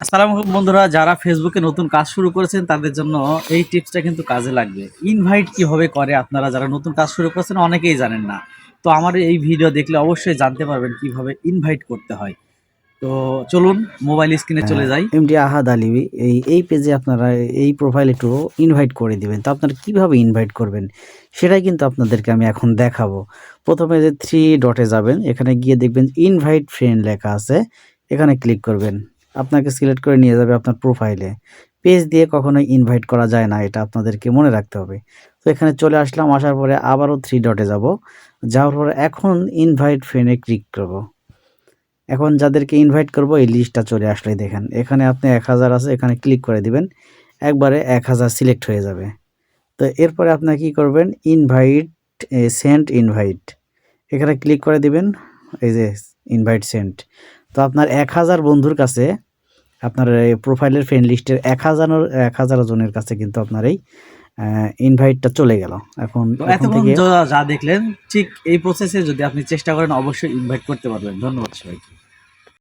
আসসালামু আলাইকুম বন্ধুরা, যারা ফেসবুকে নতুন কাজ শুরু করেছেন তাদের জন্য এই টিপসটা কিন্তু কাজে লাগবে। ইনভাইট কিভাবে করে, আপনারা যারা নতুন কাজ শুরু করেছেন অনেকেই জানেন না। তো আমার এই ভিডিও দেখলে অবশ্যই জানতে পারবেন কিভাবে ইনভাইট করতে হয়। তো চলুন মোবাইল স্ক্রিনে চলে যাই। এমডি আহাদ আলী এই পেজে আপনারা এই প্রোফাইল একটু ইনভাইট করে দিবেন। তো আপনারা কিভাবে ইনভাইট করবেন সেটাই কিন্তু আপনাদেরকে আমি এখন দেখাবো। প্রথমে যে থ্রি ডটে যাবেন, এখানে গিয়ে দেখবেন ইনভাইট ফ্রেন্ড লেখা আছে, এখানে ক্লিক করবেন। আপনাকে সিলেক্ট করে নিয়ে যাবে আপনার প্রোফাইলে। পেজ দিয়ে কখনোই ইনভাইট করা যায় না, এটা আপনাদেরকে মনে রাখতে হবে। তো এখানে চলে আসলাম, আসার পরে আবারও থ্রি ডটে যাব, যাওয়ার পরে এখন ইনভাইট ফ্রেন্ডে ক্লিক করব। এখন যাদেরকে ইনভাইট করব এই লিস্টটা চলে আসলে দেখেন এখানে আপনি 1000 আছে, এখানে ক্লিক করে দিবেন, একবারে 1000 সিলেক্ট হয়ে যাবে। তো এরপরে আপনি কি করবেন, ইনভাইট সেন্ড ইনভাইট, এখানে ক্লিক করে দিবেন। এই যে ইনভাইট সেন্ড, তো আপনার 1000 বন্ধুর কাছে, আপনার প্রোফাইলের ফ্রেন্ড লিস্টের 1000 জনের কাছে কিন্তু আপনার এই ইনভাইটটা চলে গেল। এখন তো এখন এতক্ষণ থেকে যা যা দেখলেন, ঠিক এই প্রসেসে যদি আপনি চেষ্টা করেন অবশ্যই ইনভাইট করতে পারবেন। ধন্যবাদ সবাইকে।